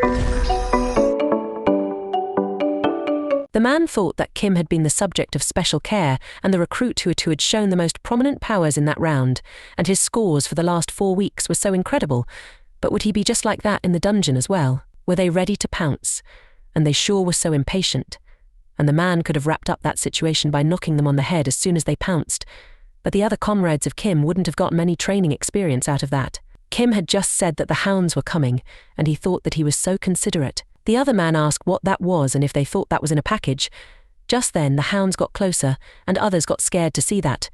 The man thought that Kim had been the subject of special care and the recruit who had shown the most prominent powers in that round, and his scores for the last 4 weeks were so incredible. But would he be just like that in the dungeon as well? Were they ready to pounce? And they sure were so impatient. And the man could have wrapped up that situation by knocking them on the head as soon as they pounced. But the other comrades of Kim wouldn't have gotten any training experience out of that. Kim had just said that the hounds were coming, and he thought that he was so considerate. The other man asked what that was and if they thought that was in a package. Just then the hounds got closer, and others got scared to see that.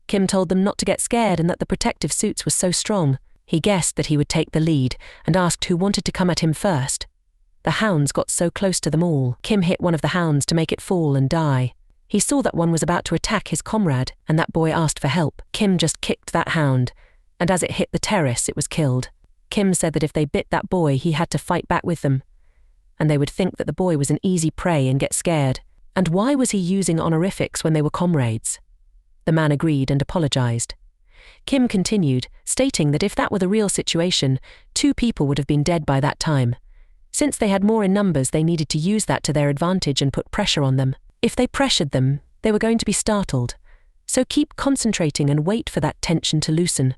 Kim told them not to get scared and that the protective suits were so strong. He guessed that he would take the lead and asked who wanted to come at him first. The hounds got so close to them all. Kim hit one of the hounds to make it fall and die. He saw that one was about to attack his comrade, and that boy asked for help. Kim just kicked that hound, and as it hit the terrace, it was killed. Kim said that if they bit that boy, he had to fight back with them, and they would think that the boy was an easy prey and get scared. And why was he using honorifics when they were comrades? The man agreed and apologized. Kim continued, stating that if that were the real situation, 2 people would have been dead by that time. Since they had more in numbers, they needed to use that to their advantage and put pressure on them. If they pressured them, they were going to be startled. So keep concentrating and wait for that tension to loosen.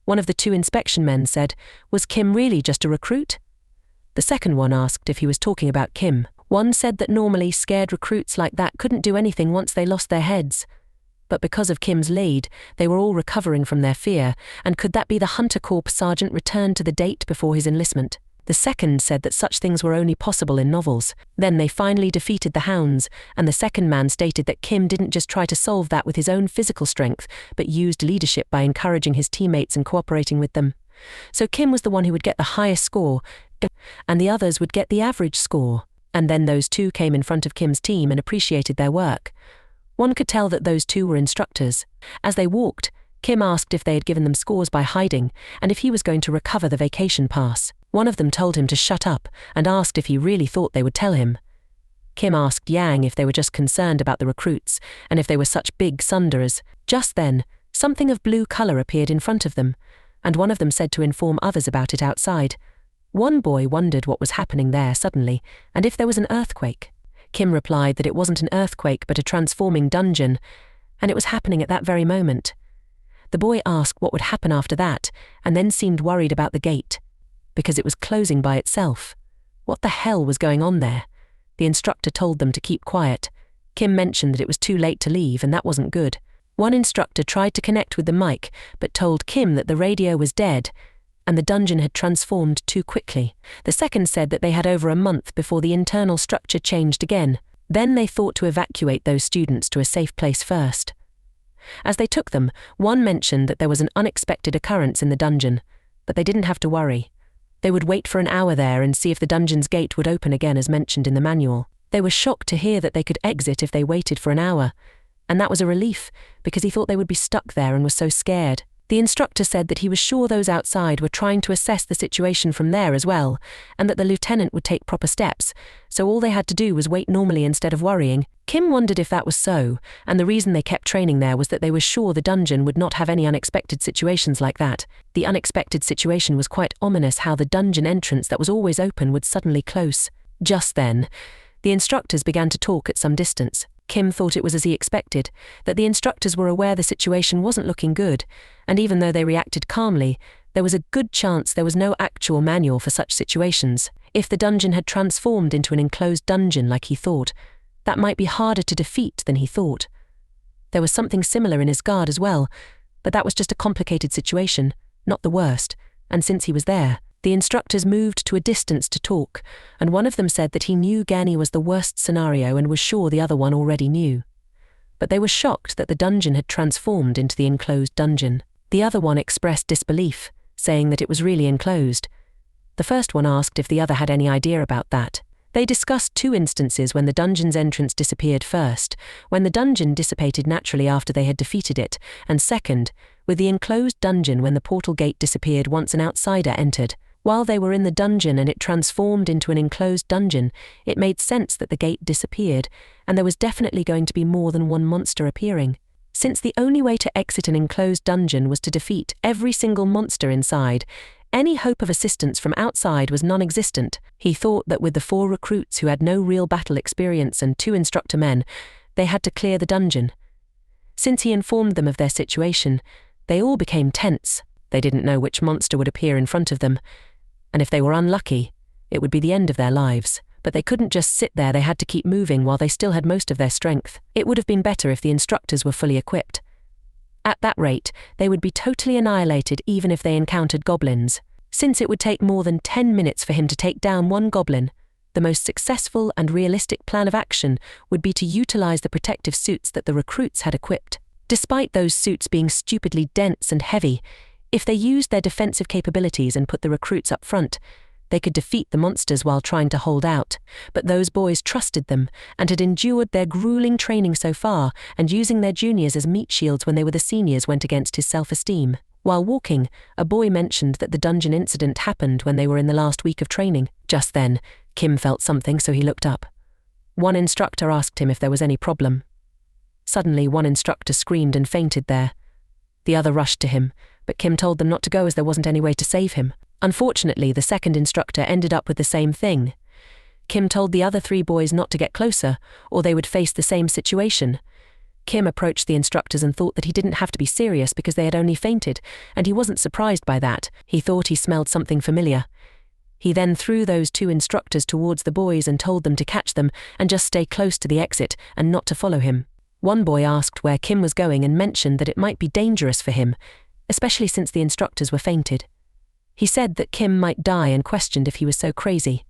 One of the 2 inspection men said, "Was Kim really just a recruit?" The second one asked if he was talking about Kim. One said that normally scared recruits like that couldn't do anything once they lost their heads. But because of Kim's lead, they were all recovering from their fear, and could that be the Hunter Corps sergeant returned to the date before his enlistment? The second said that such things were only possible in novels. Then they finally defeated the hounds, and the second man stated that Kim didn't just try to solve that with his own physical strength, but used leadership by encouraging his teammates and cooperating with them. So Kim was the one who would get the highest score, and the others would get the average score. And then those 2 came in front of Kim's team and appreciated their work. One could tell that those 2 were instructors. As they walked, Kim asked if they had given them scores by hiding, and if he was going to recover the vacation pass. One of them told him to shut up, and asked if he really thought they would tell him. Kim asked Yang if they were just concerned about the recruits, and if they were such big sunderers. Just then, something of blue color appeared in front of them, and one of them said to inform others about it outside. One boy wondered what was happening there suddenly, and if there was an earthquake. Kim replied that it wasn't an earthquake but a transforming dungeon, and it was happening at that very moment. The boy asked what would happen after that, and then seemed worried about the gate, because it was closing by itself. What the hell was going on there? The instructor told them to keep quiet. Kim mentioned that it was too late to leave, and that wasn't good. One instructor tried to connect with the mic, but told Kim that the radio was dead, and the dungeon had transformed too quickly. The second said that they had over a month before the internal structure changed again. Then they thought to evacuate those students to a safe place first. As they took them, one mentioned that there was an unexpected occurrence in the dungeon, but they didn't have to worry. They would wait for an hour there and see if the dungeon's gate would open again as mentioned in the manual. They were shocked to hear that they could exit if they waited for an hour, and that was a relief, because he thought they would be stuck there and was so scared. The instructor said that he was sure those outside were trying to assess the situation from there as well, and that the lieutenant would take proper steps, so all they had to do was wait normally instead of worrying. Kim wondered if that was so, and the reason they kept training there was that they were sure the dungeon would not have any unexpected situations like that. The unexpected situation was quite ominous, how the dungeon entrance that was always open would suddenly close. Just then, the instructors began to talk at some distance. Kim thought it was as he expected, that the instructors were aware the situation wasn't looking good, and even though they reacted calmly, there was a good chance there was no actual manual for such situations. If the dungeon had transformed into an enclosed dungeon like he thought, that might be harder to defeat than he thought. There was something similar in his guard as well, but that was just a complicated situation, not the worst, and since he was there, the instructors moved to a distance to talk, and one of them said that he knew Gani was the worst scenario and was sure the other one already knew. But they were shocked that the dungeon had transformed into the enclosed dungeon. The other one expressed disbelief, saying that it was really enclosed. The first one asked if the other had any idea about that. They discussed 2 instances when the dungeon's entrance disappeared first, when the dungeon dissipated naturally after they had defeated it, and second, with the enclosed dungeon when the portal gate disappeared once an outsider entered. While they were in the dungeon and it transformed into an enclosed dungeon, it made sense that the gate disappeared, and there was definitely going to be more than one monster appearing. Since the only way to exit an enclosed dungeon was to defeat every single monster inside, Any hope of assistance from outside was non-existent. He thought that with the 4 recruits who had no real battle experience and 2 instructor men, they had to clear the dungeon. Since he informed them of their situation, they all became tense. They didn't know which monster would appear in front of them, and if they were unlucky, it would be the end of their lives. But they couldn't just sit there, they had to keep moving while they still had most of their strength. It would have been better if the instructors were fully equipped. At that rate, they would be totally annihilated even if they encountered goblins. Since it would take more than 10 minutes for him to take down 1 goblin, the most successful and realistic plan of action would be to utilize the protective suits that the recruits had equipped. Despite those suits being stupidly dense and heavy, if they used their defensive capabilities and put the recruits up front, they could defeat the monsters while trying to hold out. But those boys trusted them and had endured their grueling training so far, and using their juniors as meat shields when they were the seniors went against his self-esteem. While walking, a boy mentioned that the dungeon incident happened when they were in the last week of training. Just then, Kim felt something, so he looked up. One instructor asked him if there was any problem. Suddenly, one instructor screamed and fainted there. The other rushed to him, but Kim told them not to go as there wasn't any way to save him. Unfortunately, the second instructor ended up with the same thing. Kim told the other 3 boys not to get closer, or they would face the same situation. Kim approached the instructors and thought that he didn't have to be serious because they had only fainted, and he wasn't surprised by that. He thought he smelled something familiar. He then threw those 2 instructors towards the boys and told them to catch them and just stay close to the exit and not to follow him. One boy asked where Kim was going and mentioned that it might be dangerous for him, especially since the instructors were fainted. He said that Kim might die and questioned if he was so crazy.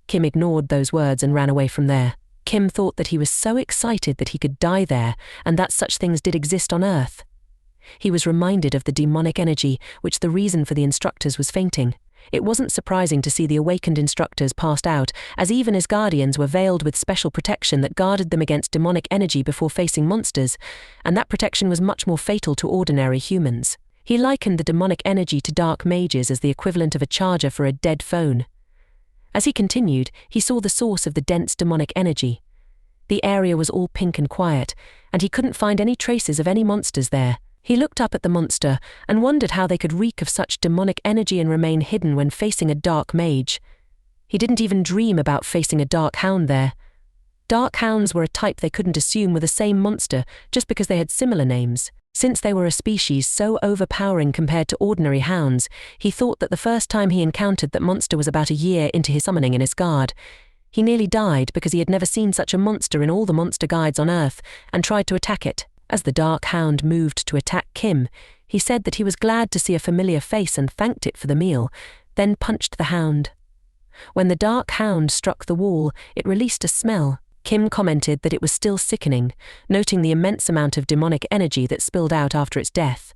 Kim ignored those words and ran away from there. Kim thought that he was so excited that he could die there and that such things did exist on Earth. He was reminded of the demonic energy, which the reason for the instructors was fainting. It wasn't surprising to see the awakened instructors passed out, as even his guardians were veiled with special protection that guarded them against demonic energy before facing monsters, and that protection was much more fatal to ordinary humans. He likened the demonic energy to dark mages as the equivalent of a charger for a dead phone. As he continued, he saw the source of the dense demonic energy. The area was all pink and quiet, and he couldn't find any traces of any monsters there. He looked up at the monster and wondered how they could reek of such demonic energy and remain hidden when facing a dark mage. He didn't even dream about facing a dark hound there. Dark hounds were a type they couldn't assume were the same monster just because they had similar names. Since they were a species so overpowering compared to ordinary hounds, he thought that the first time he encountered that monster was about a year into his summoning in Asgard. He nearly died because he had never seen such a monster in all the monster guides on Earth and tried to attack it. As the dark hound moved to attack Kim, he said that he was glad to see a familiar face and thanked it for the meal, then punched the hound. When the dark hound struck the wall, it released a smell. Kim commented that it was still sickening, noting the immense amount of demonic energy that spilled out after its death.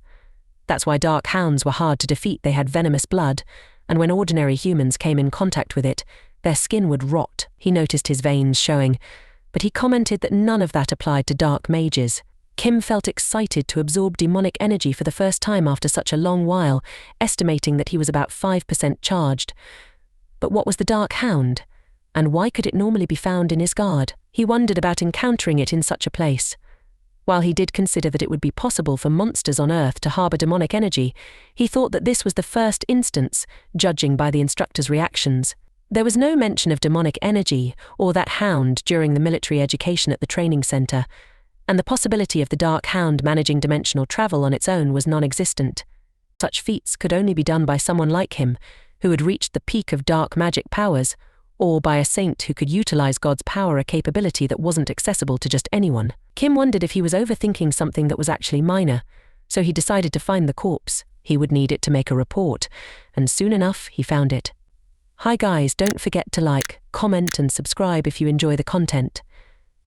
That's why dark hounds were hard to defeat. They had venomous blood, and when ordinary humans came in contact with it, their skin would rot. He noticed his veins showing, but he commented that none of that applied to dark mages. Kim felt excited to absorb demonic energy for the first time after such a long while, estimating that he was about 5% charged. But what was the dark hound? And why could it normally be found in Asgard? He wondered about encountering it in such a place. While he did consider that it would be possible for monsters on Earth to harbour demonic energy, he thought that this was the first instance, judging by the instructor's reactions. There was no mention of demonic energy or that hound during the military education at the training centre, and the possibility of the dark hound managing dimensional travel on its own was non-existent. Such feats could only be done by someone like him, who had reached the peak of dark magic powers, or by a saint who could utilize God's power, a capability that wasn't accessible to just anyone. Kim wondered if he was overthinking something that was actually minor, so he decided to find the corpse. He would need it to make a report, and soon enough he found it. Hi guys, don't forget to like, comment and subscribe if you enjoy the content.